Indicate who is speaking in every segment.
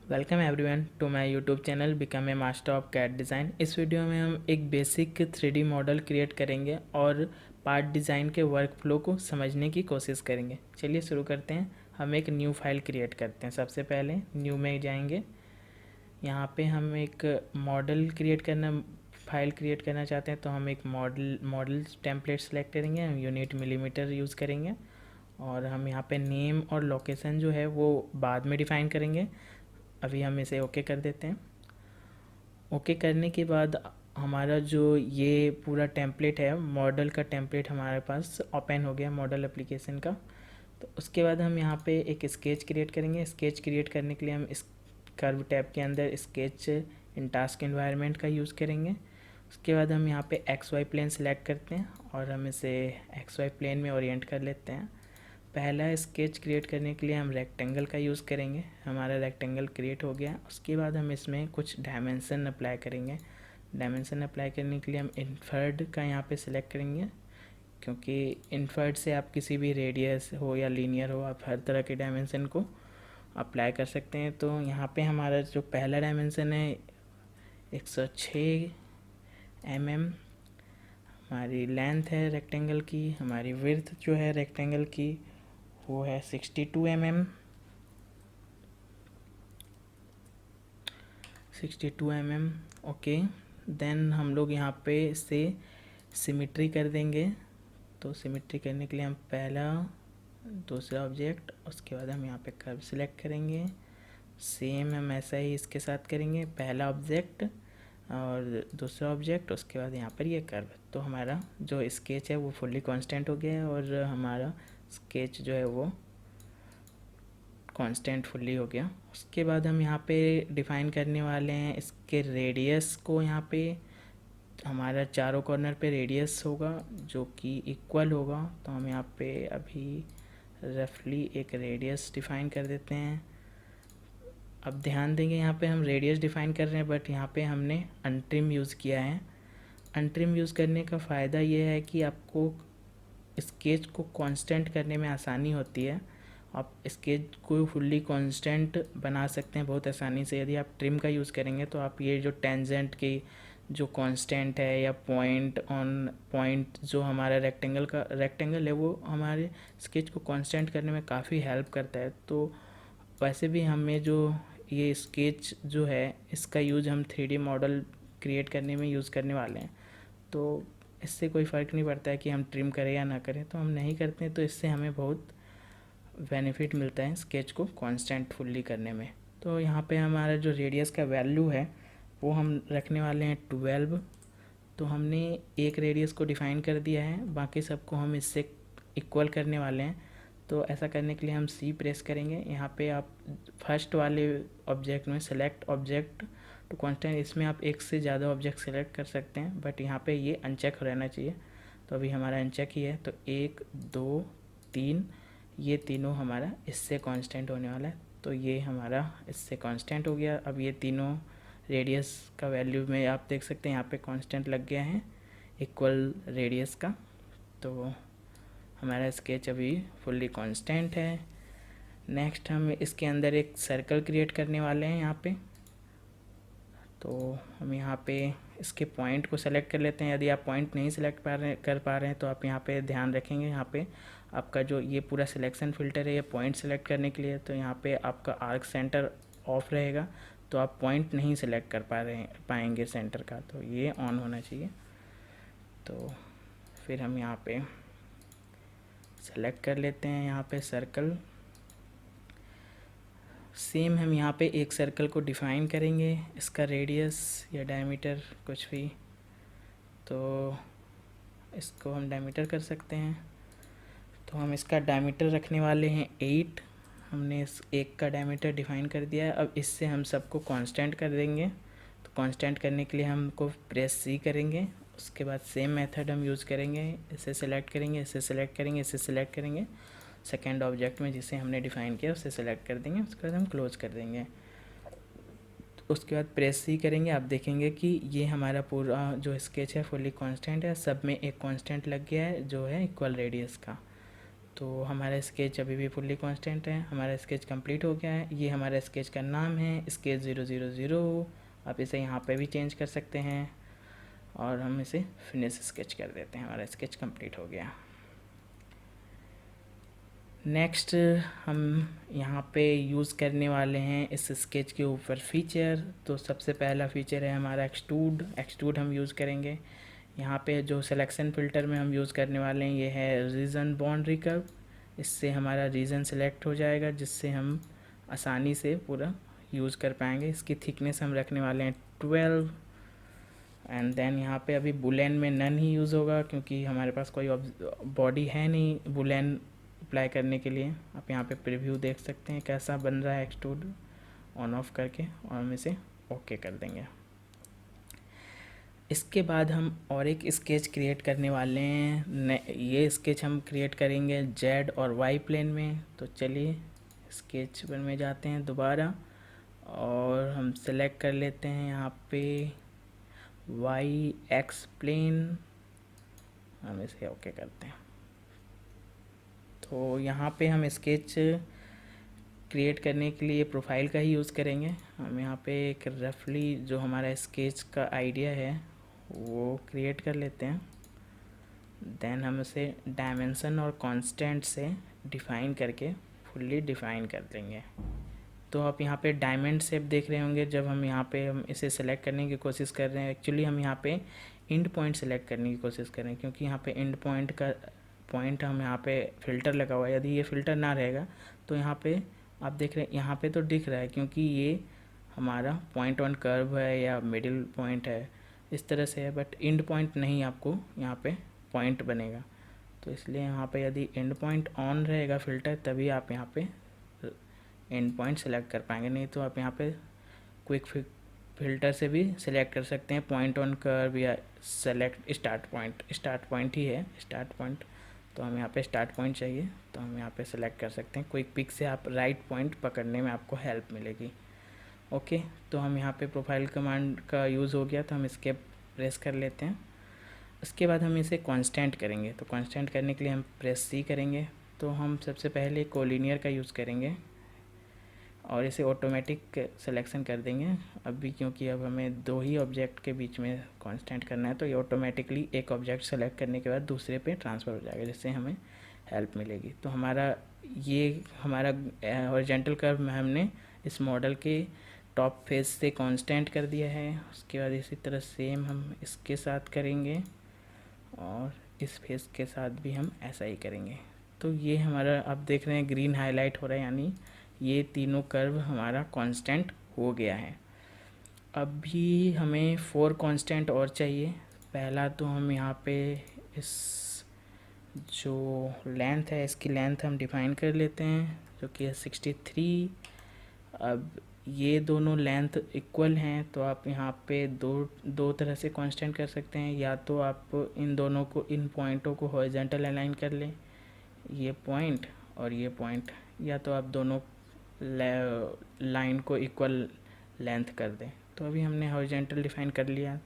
Speaker 1: Welcome everyone to my YouTube channel become a master of CAD design. इस video में हम एक basic 3D model create करेंगे और पार्ट डिज़ाइन के वर्क फ्लो को समझने की कोशिश करेंगे। चलिए शुरू करते हैं। हम एक न्यू फाइल क्रिएट करते हैं। सबसे पहले न्यू में जाएंगे। यहाँ पे हम एक फाइल क्रिएट करना चाहते हैं, तो हम एक मॉडल टेम्पलेट सेलेक्ट करेंगे। हम यूनिट मिलीमीटर यूज़ करेंगे और हम यहाँ पे नेम और लोकेशन जो है वो बाद में डिफ़ाइन करेंगे। अभी हम इसे ओके कर देते हैं। ओके करने के बाद हमारा जो ये पूरा टेम्पलेट है, मॉडल का टेम्पलेट हमारे पास ओपन हो गया मॉडल एप्लीकेशन का। तो उसके बाद हम यहाँ पे एक स्केच क्रिएट करेंगे। स्केच क्रिएट करने के लिए हम इस कर्व टैब के अंदर स्केच इन टास्क एनवायरनमेंट का यूज़ करेंगे। उसके बाद हम यहाँ पे एक्स वाई प्लेन सेलेक्ट करते हैं और हम इसे एक्स वाई प्लेन में ओरिएंट कर लेते हैं। पहला स्केच क्रिएट करने के लिए हम रेक्टेंगल का यूज़ करेंगे। हमारा रेक्टेंगल क्रिएट हो गया। उसके बाद हम इसमें कुछ डायमेंशन अप्लाई करेंगे। डायमेंशन अप्लाई करने के लिए हम इन्फर्ड का यहाँ पे सिलेक्ट करेंगे, क्योंकि इन्फर्ड से आप किसी भी रेडियस हो या लीनियर हो, आप हर तरह के डायमेंशन को अप्लाई कर सकते हैं। तो यहाँ पे हमारा जो पहला डायमेंशन है 106 mm हमारी लेंथ है रेक्टेंगल की। हमारी विड्थ जो है रेक्टेंगल की वो है 62 mm। 62 mm okay. देन हम लोग यहाँ पे से सिमिट्री कर देंगे। तो सिमिट्री करने के लिए हम पहला दूसरा ऑब्जेक्ट, उसके बाद हम यहाँ पे कर्व सिलेक्ट करेंगे। सेम हम ऐसा ही इसके साथ करेंगे, पहला ऑब्जेक्ट और दूसरा ऑब्जेक्ट, उसके बाद यहाँ पर ये कर्व। तो हमारा जो स्केच है वो फुल्ली कांस्टेंट हो गया है और हमारा स्केच जो है वो कांस्टेंट फुल्ली हो गया। उसके बाद हम यहाँ पे डिफ़ाइन करने वाले हैं इसके रेडियस को। यहाँ पे हमारा चारों कॉर्नर पे रेडियस होगा जो कि इक्वल होगा। तो हम यहाँ पे अभी रफली एक रेडियस डिफ़ाइन कर देते हैं। अब ध्यान देंगे, यहाँ पे हम रेडियस डिफ़ाइन कर रहे हैं बट यहाँ पे हमने अनट्रिम यूज़ किया है। अनट्रिम यूज़ करने का फ़ायदा ये है कि आपको स्केच को कांस्टेंट करने में आसानी होती है। आप स्केच को फुल्ली कांस्टेंट बना सकते हैं बहुत आसानी से। यदि आप ट्रिम का यूज़ करेंगे तो आप ये जो टेंजेंट की जो कांस्टेंट है या पॉइंट ऑन पॉइंट जो हमारा रेक्टेंगल है वो हमारे स्केच को कांस्टेंट करने में काफ़ी हेल्प करता है। तो वैसे भी हमें जो ये स्केच जो है इसका यूज़ हम 3D मॉडल क्रिएट करने में यूज़ करने वाले हैं। तो इससे कोई फ़र्क नहीं पड़ता है कि हम ट्रिम करें या ना करें। तो हम नहीं करते हैं तो इससे हमें बहुत बेनिफिट मिलता है स्केच को कांस्टेंट फुल्ली करने में। तो यहाँ पे हमारा जो रेडियस का वैल्यू है वो हम रखने वाले हैं 12। तो हमने एक रेडियस को डिफ़ाइन कर दिया है, बाकी सबको हम इससे इक्वल करने वाले हैं। तो ऐसा करने के लिए हम सी प्रेस करेंगे। यहाँ पे आप फर्स्ट वाले ऑब्जेक्ट में सेलेक्ट ऑब्जेक्ट टू कांस्टेंट, इसमें आप एक से ज़्यादा ऑब्जेक्ट सेलेक्ट कर सकते हैं बट यहाँ पे ये अनचेक रहना चाहिए। तो अभी हमारा अनचेक ही है। तो 1 2 3 ये तीनों हमारा इससे कांस्टेंट होने वाला है। तो ये हमारा इससे कांस्टेंट हो गया। अब ये तीनों रेडियस का वैल्यू में आप देख सकते हैं यहाँ पे कांस्टेंट लग गया है इक्वल रेडियस का। तो हमारा स्केच अभी फुल्ली कांस्टेंट है। नेक्स्ट हम इसके अंदर एक सर्कल क्रिएट करने वाले हैं यहाँ पे। तो हम यहाँ पे इसके पॉइंट को सेलेक्ट कर लेते हैं। यदि आप पॉइंट नहीं सेलेक्ट कर पा रहे हैं तो आप यहाँ पे ध्यान रखेंगे, यहाँ पे आपका जो ये पूरा सिलेक्शन फ़िल्टर है ये पॉइंट सेलेक्ट करने के लिए। तो यहाँ पे आपका आर्क सेंटर ऑफ रहेगा, तो आप पॉइंट नहीं सेलेक्ट कर पाएंगे सेंटर का, तो ये ऑन होना चाहिए। तो फिर हम यहाँ पे सेलेक्ट कर लेते हैं यहाँ पे सर्कल। सेम हम यहाँ पे एक सर्कल को डिफ़ाइन करेंगे, इसका रेडियस या डायमीटर कुछ भी, तो इसको हम डायमीटर कर सकते हैं। तो हम इसका डायमीटर रखने वाले हैं 8। हमने इस एक का डायमीटर डिफ़ाइन कर दिया है। अब इससे हम सबको कांस्टेंट कर देंगे। तो कांस्टेंट करने के लिए हमको प्रेस सी करेंगे। उसके बाद सेम मेथड हम यूज़ करेंगे, इसे सेलेक्ट करेंगे, इसे सेलेक्ट करेंगे, इसे सेलेक्ट करेंगे। सेकेंड ऑब्जेक्ट में जिसे हमने डिफ़ाइन किया उसे सेलेक्ट कर देंगे। उसके बाद हम क्लोज कर देंगे। उसके बाद प्रेस सी करेंगे। आप देखेंगे कि ये हमारा पूरा जो स्केच है फुल्ली कांस्टेंट है, सब में एक कांस्टेंट लग गया है जो है इक्वल रेडियस का। तो हमारा स्केच अभी भी फुल्ली कांस्टेंट है, हमारा स्केच कंप्लीट हो गया है। ये हमारा स्केच का नाम है स्केच 000। आप इसे यहाँ पे भी चेंज कर सकते हैं और हम इसे फिनिश स्केच कर देते हैं। हमारा स्केच कंप्लीट हो गया। नेक्स्ट हम यहाँ पे यूज़ करने वाले हैं इस स्केच के ऊपर फीचर। तो सबसे पहला फीचर है हमारा एक्सट्रूड हम यूज़ करेंगे। यहाँ पे जो सिलेक्शन फ़िल्टर में हम यूज़ करने वाले हैं ये है रीजन बाउंड्री कर्व। इससे हमारा रीजन सेलेक्ट हो जाएगा, जिससे हम आसानी से पूरा यूज़ कर पाएंगे। इसकी थिकनेस हम रखने वाले हैं 12। एंड देन यहाँ पे अभी बुलेन में नन ही यूज़ होगा, क्योंकि हमारे पास कोई बॉडी है नहीं बुलेन अप्लाई करने के लिए। आप यहाँ पे प्रीव्यू देख सकते हैं कैसा बन रहा है एक्सट्रूड ऑन ऑफ करके, और हम इसे ओके कर देंगे। इसके बाद हम और एक स्केच क्रिएट करने वाले हैं। ये स्केच हम क्रिएट करेंगे जेड और वाई प्लेन में। तो चलिए स्केच में जाते हैं दोबारा और हम सेलेक्ट कर लेते हैं यहाँ पे वाई एक्स प्लेन, हम इसे ओके करते हैं। तो यहाँ पे हम स्केच क्रिएट करने के लिए प्रोफाइल का ही यूज़ करेंगे। हम यहाँ पे एक रफली जो हमारा स्केच का आइडिया है वो क्रिएट कर लेते हैं। देन हम उसे डायमेंशन और कांस्टेंट से डिफ़ाइन करके फुल्ली डिफ़ाइन कर देंगे। तो आप यहाँ पे डायमंड शेप देख रहे होंगे। जब हम यहाँ पे हम इसे सेलेक्ट करने की कोशिश कर रहे हैं, एक्चुअली हम यहाँ पे एंड पॉइंट सेलेक्ट करने की कोशिश कर रहे हैं, क्योंकि यहाँ पे एंड पॉइंट का पॉइंट हम यहाँ पे फ़िल्टर लगा हुआ है। यदि ये फ़िल्टर ना रहेगा तो यहाँ पे आप देख रहे हैं, यहाँ पे तो दिख रहा है क्योंकि ये हमारा पॉइंट ऑन कर्व है या मिडिल पॉइंट है, इस तरह से है। बट एंड पॉइंट नहीं आपको यहाँ पे पॉइंट बनेगा। तो इसलिए यहाँ पे यदि एंड पॉइंट ऑन रहेगा फ़िल्टर, तभी आप यहाँ पे एंड पॉइंट सेलेक्ट कर पाएंगे। नहीं तो आप यहाँ पे क्विक फ़िल्टर से भी सिलेक्ट कर सकते हैं पॉइंट ऑन कर्व या सेलेक्ट स्टार्ट पॉइंट ही है स्टार्ट पॉइंट। तो हम यहाँ पे स्टार्ट पॉइंट चाहिए तो हम यहाँ पे सेलेक्ट कर सकते हैं। क्विक पिक से आप राइट पॉइंट पकड़ने में आपको हेल्प मिलेगी। ओके, तो हम यहाँ पे प्रोफाइल कमांड का यूज़ हो गया, तो हम इसके प्रेस कर लेते हैं। उसके बाद हम इसे कांस्टेंट करेंगे। तो कांस्टेंट करने के लिए हम प्रेस सी करेंगे। तो हम सबसे पहले कोलिनियर का यूज़ करेंगे और इसे ऑटोमेटिक सिलेक्शन कर देंगे अभी, क्योंकि अब हमें दो ही ऑब्जेक्ट के बीच में कांस्टेंट करना है। तो ये ऑटोमेटिकली एक ऑब्जेक्ट सेलेक्ट करने के बाद दूसरे पे ट्रांसफ़र हो जाएगा, जिससे हमें हेल्प मिलेगी। तो हमारा हॉरिजॉन्टल कर्व में हमने इस मॉडल के टॉप फेस से कांस्टेंट कर दिया है। उसके बाद इसी तरह सेम हम इसके साथ करेंगे और इस फेस के साथ भी हम ऐसा ही करेंगे। तो ये हमारा आप देख रहे हैं ग्रीन हाईलाइट हो रहा है, यानी ये तीनों कर्व हमारा कांस्टेंट हो गया है। अभी हमें 4 कांस्टेंट और चाहिए। पहला तो हम यहाँ पे इस जो लेंथ है इसकी लेंथ हम डिफ़ाइन कर लेते हैं, जो कि है 63। अब ये दोनों लेंथ इक्वल हैं, तो आप यहाँ पे दो तरह से कांस्टेंट कर सकते हैं। या तो आप इन पॉइंटों को हॉरिजॉन्टल अलाइन कर लें, ये पॉइंट और ये पॉइंट, या तो आप दोनों लाइन को इक्वल लेंथ कर दें। तो अभी हमने हॉरिजॉन्टल डिफ़ाइन कर लिया,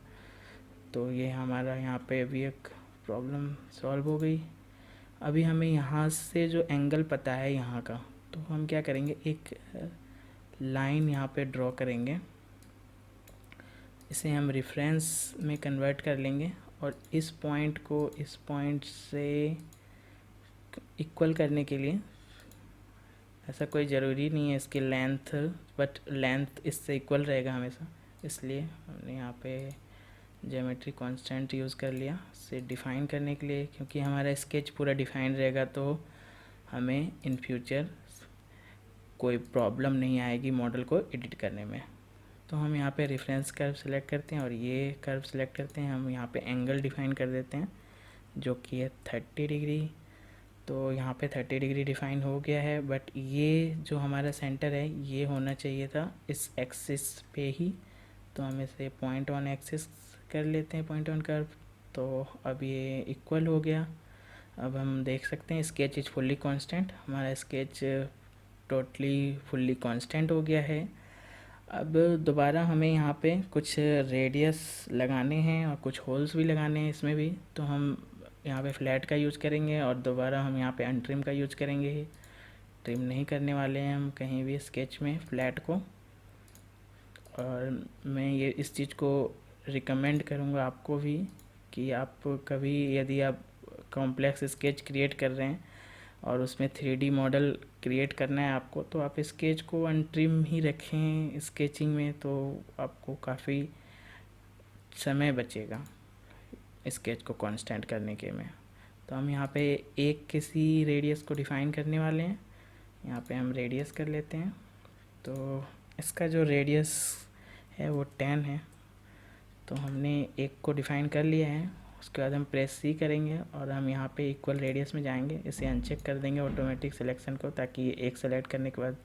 Speaker 1: तो ये हमारा यहाँ पे अभी एक प्रॉब्लम सॉल्व हो गई। अभी हमें यहाँ से जो एंगल पता है यहाँ का, तो हम क्या करेंगे, एक लाइन यहाँ पे ड्रॉ करेंगे। इसे हम रेफरेंस में कन्वर्ट कर लेंगे और इस पॉइंट को इस पॉइंट से इक्वल करने के लिए, ऐसा कोई ज़रूरी नहीं है इसकी लेंथ, बट लेंथ इससे इक्वल रहेगा हमेशा, इसलिए हमने यहाँ पे ज्योमेट्री कांस्टेंट यूज़ कर लिया इसे डिफ़ाइन करने के लिए। क्योंकि हमारा स्केच पूरा डिफ़ाइन रहेगा तो हमें इन फ्यूचर कोई प्रॉब्लम नहीं आएगी मॉडल को एडिट करने में। तो हम यहाँ पे रेफरेंस कर्व सेलेक्ट करते हैं और ये कर्व सेलेक्ट करते हैं। हम यहाँ पे एंगल डिफ़ाइन कर देते हैं जो कि है 30 डिग्री। तो यहाँ पे 30 डिग्री डिफ़ाइन हो गया है, बट ये जो हमारा सेंटर है ये होना चाहिए था इस एक्सिस पे ही। तो हम इसे पॉइंट ऑन एक्सिस कर लेते हैं, पॉइंट ऑन कर्व। तो अब ये इक्वल हो गया। अब हम देख सकते हैं स्केच इज फुल्ली कांस्टेंट, हमारा स्केच टोटली फुल्ली कांस्टेंट हो गया है। अब दोबारा हमें यहाँ पे कुछ रेडियस लगाने हैं और कुछ होल्स भी लगाने हैं इसमें भी। तो हम यहाँ पे फ्लैट का यूज़ करेंगे और दोबारा हम यहाँ पे अनट्रिम का यूज़ करेंगे। ट्रिम नहीं करने वाले हैं हम कहीं भी स्केच में फ्लैट को। और मैं ये इस चीज़ को रिकमेंड करूँगा आपको भी कि आप कभी यदि आप कॉम्प्लेक्स स्केच क्रिएट कर रहे हैं और उसमें 3D मॉडल क्रिएट करना है आपको, तो आप स्केच को अनट्रिम ही रखें स्केचिंग में, तो आपको काफ़ी समय बचेगा स्केच को कांस्टेंट करने के में। तो हम यहाँ पे एक किसी रेडियस को डिफ़ाइन करने वाले हैं। यहाँ पे हम रेडियस कर लेते हैं। तो इसका जो रेडियस है वो 10 है। तो हमने एक को डिफ़ाइन कर लिया है। उसके बाद हम प्रेस सी करेंगे और हम यहाँ पे इक्वल रेडियस में जाएंगे। इसे अनचेक कर देंगे ऑटोमेटिक सिलेक्शन को, ताकि ये एक सेलेक्ट करने के बाद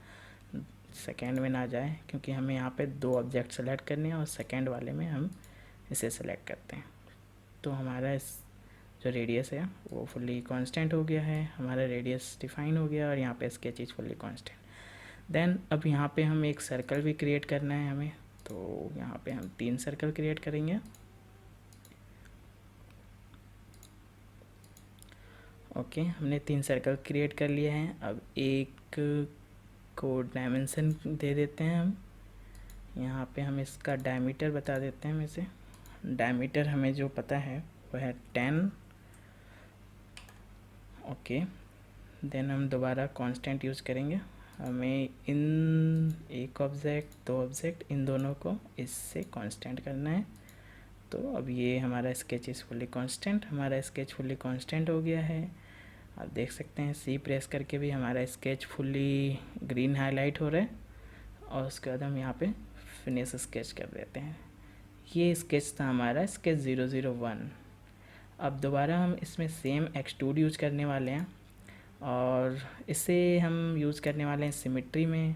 Speaker 1: सेकेंड में ना जाए, क्योंकि हमें यहाँ पे 2 ऑब्जेक्ट सेलेक्ट करने हैं और सेकेंड वाले में हम इसे सेलेक्ट करते हैं। तो हमारा इस जो रेडियस है वो फुल्ली कांस्टेंट हो गया है, हमारा रेडियस डिफाइन हो गया और यहाँ पे sketch is fully constant. Then अब यहाँ पे हम एक सर्कल भी क्रिएट करना है हमें। तो यहाँ पे हम 3 सर्कल क्रिएट करेंगे। ओके, हमने 3 सर्कल क्रिएट कर लिए हैं। अब एक को डायमेंशन दे देते हैं हम। यहाँ पे हम इसका डायमीटर बता देते हैं। वैसे डायमीटर हमें जो पता है वो है 10। ओके, देन हम दोबारा कांस्टेंट यूज़ करेंगे। हमें इन एक ऑब्जेक्ट 2 ऑब्जेक्ट इन दोनों को इससे कांस्टेंट करना है। तो अब ये हमारा स्केच इज़ फुल्ली कांस्टेंट, हमारा स्केच फुल्ली कांस्टेंट हो गया है। आप देख सकते हैं सी प्रेस करके भी हमारा स्केच फुल्ली ग्रीन हाईलाइट हो रहा है। और उसके बाद हम यहाँ पे फिनिश स्केच कर देते हैं। ये स्केच था हमारा स्केच 001। अब दोबारा हम इसमें सेम एक्सट्रूड यूज करने वाले हैं और इसे हम यूज़ करने वाले हैं सिमेट्री में।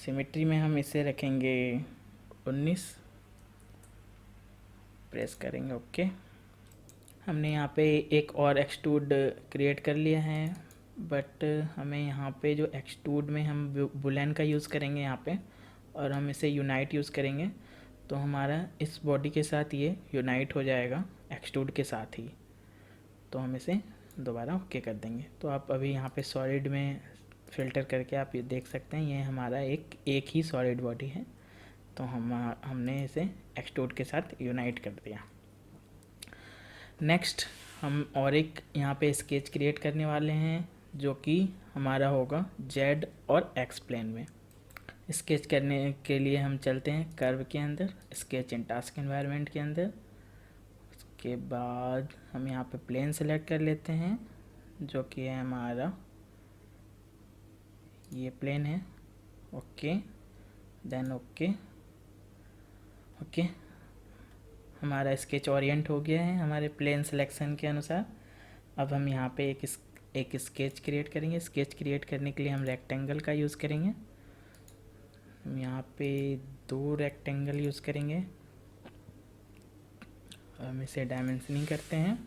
Speaker 1: सिमेट्री में हम इसे रखेंगे 19, प्रेस करेंगे ओके। हमने यहाँ पे एक और एक्सट्रूड क्रिएट कर लिया है, बट हमें यहाँ पे जो एक्सट्रूड में हम बुलेन का यूज़ करेंगे यहाँ पे, और हम इसे यूनाइट यूज़ करेंगे। तो हमारा इस बॉडी के साथ ये यूनाइट हो जाएगा एक्सट्रूड के साथ ही। तो हम इसे दोबारा ओके कर देंगे। तो आप अभी यहाँ पे सॉलिड में फ़िल्टर करके आप ये देख सकते हैं ये हमारा एक ही सॉलिड बॉडी है। तो हमने इसे एक्सट्रूड के साथ यूनाइट कर दिया। नेक्स्ट हम और एक यहाँ पे स्केच क्रिएट करने वाले हैं, जो कि हमारा होगा जेड और एक्स प्लेन में। स्केच करने के लिए हम चलते हैं कर्व के अंदर, स्केच इन टास्क एनवायरनमेंट के अंदर। उसके बाद हम यहाँ पे प्लेन सेलेक्ट कर लेते हैं, जो कि है हमारा ये प्लेन है। Okay, then okay. हमारा स्केच ओरिएंट हो गया है हमारे प्लेन सिलेक्शन के अनुसार। अब हम यहाँ पे एक स्केच क्रिएट करेंगे। स्केच क्रिएट करने के लिए हम रेक्टेंगल का यूज़ करेंगे। हम यहाँ पे 2 रेक्टेंगल यूज़ करेंगे। हम इसे डायमेंशनिंग करते हैं।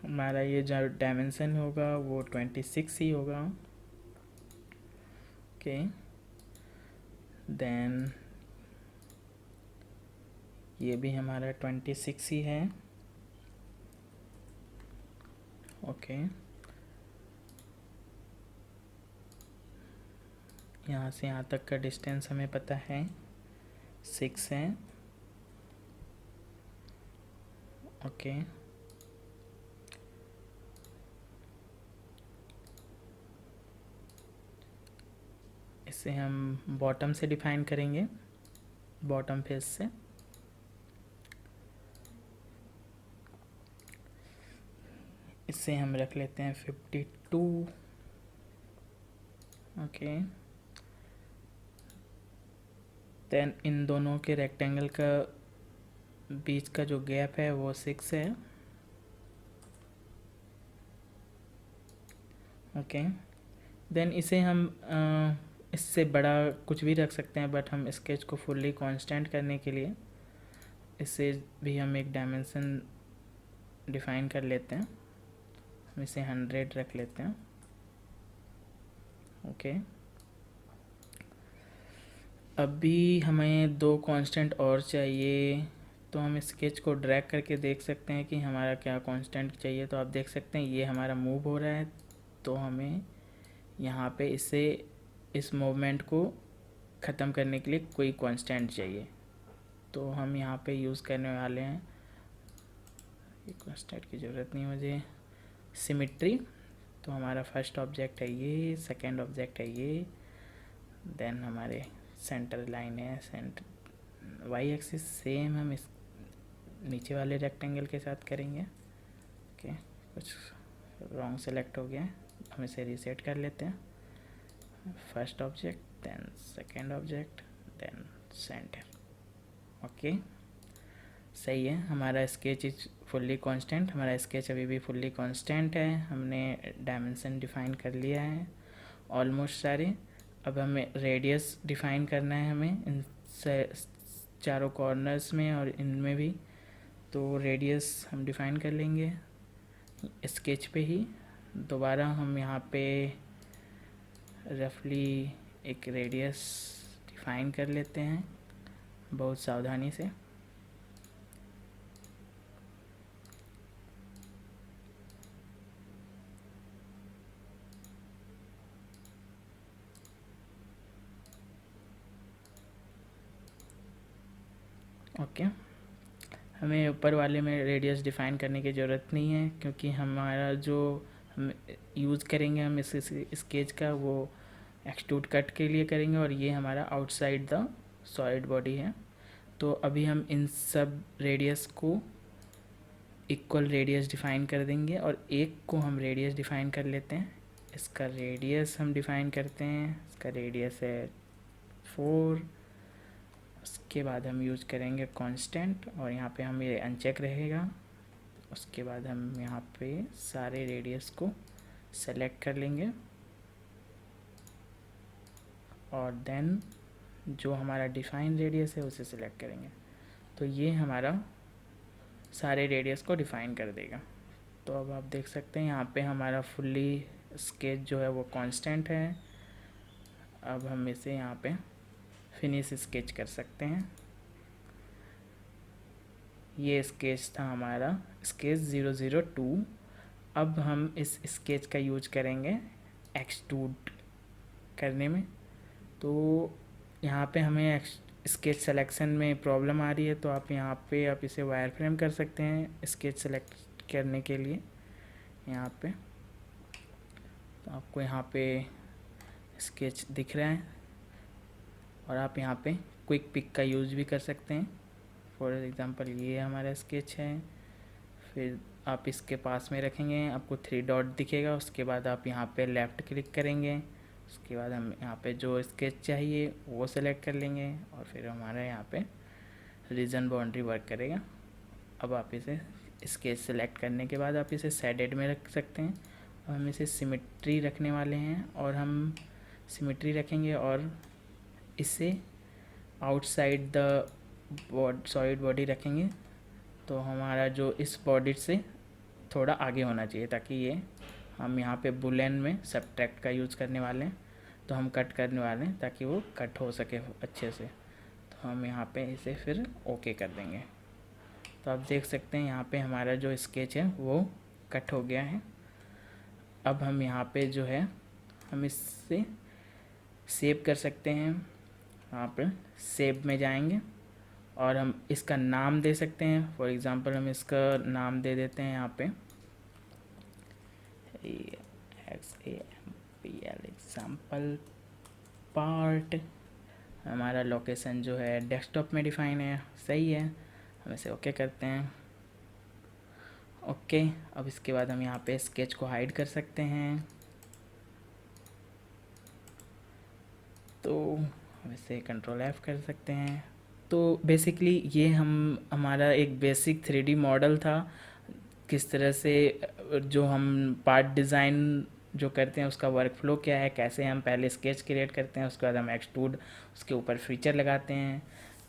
Speaker 1: हमारा ये जो डायमेंशन होगा वो 26 ही होगा। ओके, देन ये भी हमारा 26 ही है। ओके, यहाँ से यहाँ तक का डिस्टेंस हमें पता है 6 है। ओके, इसे हम बॉटम से डिफाइन करेंगे, बॉटम फेस से। इसे हम रख लेते हैं 52। ओके, देन इन दोनों के रेक्टेंगल का बीच का जो गैप है वो 6 है। ओके, देन इसे हम इससे बड़ा कुछ भी रख सकते हैं, बट हम स्केच को फुल्ली कांस्टेंट करने के लिए इससे भी हम एक डायमेंशन डिफाइन कर लेते हैं। हम इसे 100 रख लेते हैं। ओके, अभी हमें दो कांस्टेंट और चाहिए, तो हम स्केच को ड्रैग करके देख सकते हैं कि हमारा क्या कांस्टेंट चाहिए। तो आप देख सकते हैं ये हमारा मूव हो रहा है, तो हमें यहाँ पे इसे इस मूवमेंट को ख़त्म करने के लिए कोई कांस्टेंट चाहिए। तो हम यहाँ पे यूज़ करने वाले हैं, ये कांस्टेंट की ज़रूरत नहीं मुझे, सिमिट्री। तो हमारा फर्स्ट ऑब्जेक्ट है ये, सेकंड ऑब्जेक्ट है ये, देन हमारे सेंटर लाइन है, सेंटर वाई एक्सिस सेम हम इस नीचे वाले रेक्टेंगल के साथ करेंगे। ओके, कुछ रॉन्ग सेलेक्ट हो गया है, हम इसे रीसेट कर लेते हैं। First object, then second object, then centre. Okay, सही है। हमारा स्केच इज फुल्ली कांस्टेंट, हमारा स्केच अभी भी फुल्ली कांस्टेंट है। हमने डायमेंशन डिफाइन कर लिया है ऑलमोस्ट सारे। अब हमें रेडियस डिफाइन करना है हमें इन चारों कॉर्नर्स में और इनमें भी। तो रेडियस हम डिफाइन कर लेंगे स्केच पे ही। दोबारा हम यहाँ पे रफली एक रेडियस डिफाइन कर लेते हैं बहुत सावधानी से। ओके, हमें ऊपर वाले में रेडियस डिफाइन करने की ज़रूरत नहीं है, क्योंकि हमारा जो हम यूज़ करेंगे हम इस स्केच का वो एक्सट्रूड कट के लिए करेंगे, और ये हमारा आउटसाइड द सॉलिड बॉडी है। तो अभी हम इन सब रेडियस को इक्वल रेडियस डिफाइन कर देंगे, और एक को हम रेडियस डिफाइन कर लेते हैं। इसका रेडियस हम डिफाइन करते हैं, इसका रेडियस है 4। उसके बाद हम यूज़ करेंगे कांस्टेंट, और यहाँ पे हम ये अनचेक रहेगा। उसके बाद हम यहाँ पे सारे रेडियस को सेलेक्ट कर लेंगे, और देन जो हमारा डिफाइन रेडियस है उसे सिलेक्ट करेंगे। तो ये हमारा सारे रेडियस को डिफाइन कर देगा। तो अब आप देख सकते हैं यहाँ पे हमारा फुल्ली स्केच जो है वो कांस्टेंट है। अब हम इसे यहाँ पे फिनिश स्केच कर सकते हैं। ये स्केच था हमारा स्केच 002। अब हम इस स्केच का यूज करेंगे एक्सट्रूड करने में। तो यहाँ पे हमें स्केच सिलेक्शन में प्रॉब्लम आ रही है, तो आप यहाँ पे आप इसे वायर फ्रेम कर सकते हैं स्केच सेलेक्ट करने के लिए। यहाँ पे तो आपको यहाँ पे स्केच दिख रहा है, और आप यहाँ पे क्विक पिक का यूज़ भी कर सकते हैं। फॉर एग्ज़ाम्पल ये हमारा स्केच है, फिर आप इसके पास में रखेंगे, आपको 3 डॉट दिखेगा। उसके बाद आप यहाँ पे लेफ़्ट क्लिक करेंगे, उसके बाद हम यहाँ पे जो स्केच चाहिए वो सेलेक्ट कर लेंगे, और फिर हमारा यहाँ पे रीजन बाउंड्री वर्क करेगा। अब आप इसे स्केच सेलेक्ट करने के बाद आप इसे शेडेड में रख सकते हैं। अब हम इसे सिमेट्री रखने वाले हैं, और हम सिमेट्री रखेंगे और इसे आउटसाइड द सॉलिड बॉडी रखेंगे। तो हमारा जो इस बॉडी से थोड़ा आगे होना चाहिए, ताकि ये हम यहाँ पे बुलेन में सब्ट्रैक्ट का यूज़ करने वाले हैं, तो हम कट करने वाले हैं ताकि वो कट हो सके अच्छे से। तो हम यहाँ पे इसे फिर ओके कर देंगे। तो आप देख सकते हैं यहाँ पे हमारा जो स्केच है वो कट हो गया है। अब हम यहाँ पे जो है हम इससे सेव कर सकते हैं। यहाँ पर सेव में जाएंगे, और हम इसका नाम दे सकते हैं। फॉर एग्ज़ाम्पल हम इसका नाम दे देते हैं यहाँ पे EXAMPL एग्ज़ाम्पल पार्ट। हमारा लोकेशन जो है डेस्कटॉप में डिफाइन है, सही है। हम इसे ओके करते हैं। ओके, अब इसके बाद हम यहाँ पे स्केच को हाइड कर सकते हैं। तो हम इसे कंट्रोल F कर सकते हैं। तो बेसिकली ये हमारा एक बेसिक 3D मॉडल था, किस तरह से जो हम पार्ट डिज़ाइन जो करते हैं उसका वर्क फ्लो क्या है, कैसे हम पहले स्केच क्रिएट करते हैं, उसके बाद हम एक्सट्रूड उसके ऊपर फीचर लगाते हैं।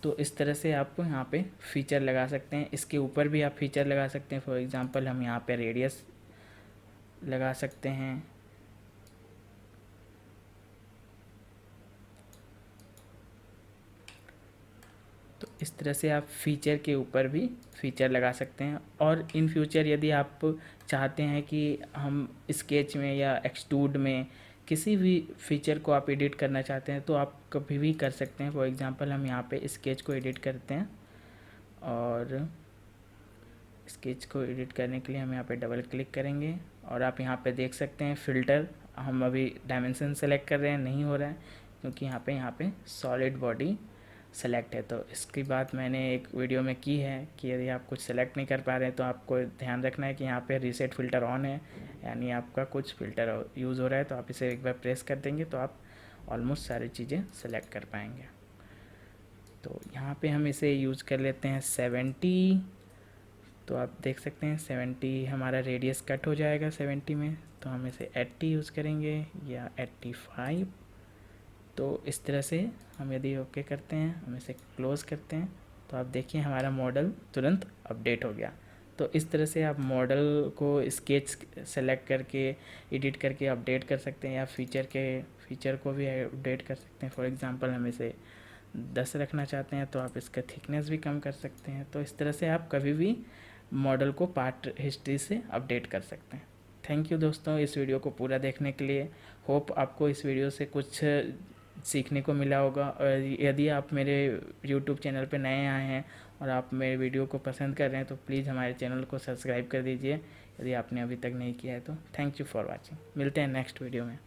Speaker 1: तो इस तरह से आप यहाँ पे फीचर लगा सकते हैं, इसके ऊपर भी आप फीचर लगा सकते हैं। फॉर एग्ज़ाम्पल हम यहाँ पे रेडियस लगा सकते हैं। इस तरह से आप फीचर के ऊपर भी फीचर लगा सकते हैं। और इन फ्यूचर यदि आप चाहते हैं कि हम स्केच में या एक्सट्रूड में किसी भी फीचर को आप एडिट करना चाहते हैं तो आप कभी भी कर सकते हैं। फॉर एग्जांपल हम यहाँ पे स्केच को एडिट करते हैं, और स्केच को एडिट करने के लिए हम यहाँ पे डबल क्लिक करेंगे और आप यहाँ पे देख सकते हैं फ़िल्टर। हम अभी डायमेंशन सेलेक्ट कर रहे हैं, नहीं हो रहा है क्योंकि यहाँ पे सॉलिड बॉडी सेलेक्ट है। तो इसकी बात मैंने एक वीडियो में की है कि यदि आप कुछ सेलेक्ट नहीं कर पा रहे हैं तो आपको ध्यान रखना है कि यहाँ पे रीसेट फ़िल्टर ऑन है, यानी आपका कुछ फ़िल्टर यूज़ हो रहा है। तो आप इसे एक बार प्रेस कर देंगे तो आप ऑलमोस्ट सारी चीज़ें सेलेक्ट कर पाएंगे। तो यहाँ पे हम इसे यूज़ कर लेते हैं 70। तो आप देख सकते हैं 70 हमारा रेडियस कट हो जाएगा 70 में, तो हम इसे 80 यूज़ करेंगे या 85। तो इस तरह से हम यदि ओके करते हैं, हम इसे क्लोज़ करते हैं, तो आप देखिए हमारा मॉडल तुरंत अपडेट हो गया। तो इस तरह से आप मॉडल को स्केच सेलेक्ट करके एडिट करके अपडेट कर सकते हैं, या फीचर को भी अपडेट कर सकते हैं। फॉर एग्जांपल हम इसे 10 रखना चाहते हैं तो आप इसका थिकनेस भी कम कर सकते हैं। तो इस तरह से आप कभी भी मॉडल को पार्ट हिस्ट्री से अपडेट कर सकते हैं। थैंक यू दोस्तों इस वीडियो को पूरा देखने के लिए। होप आपको इस वीडियो से कुछ सीखने को मिला होगा। और यदि आप मेरे यूट्यूब चैनल पर नए आए हैं और आप मेरे वीडियो को पसंद कर रहे हैं तो प्लीज़ हमारे चैनल को सब्सक्राइब कर दीजिए यदि आपने अभी तक नहीं किया है तो। Thank you for watching. मिलते हैं नेक्स्ट वीडियो में।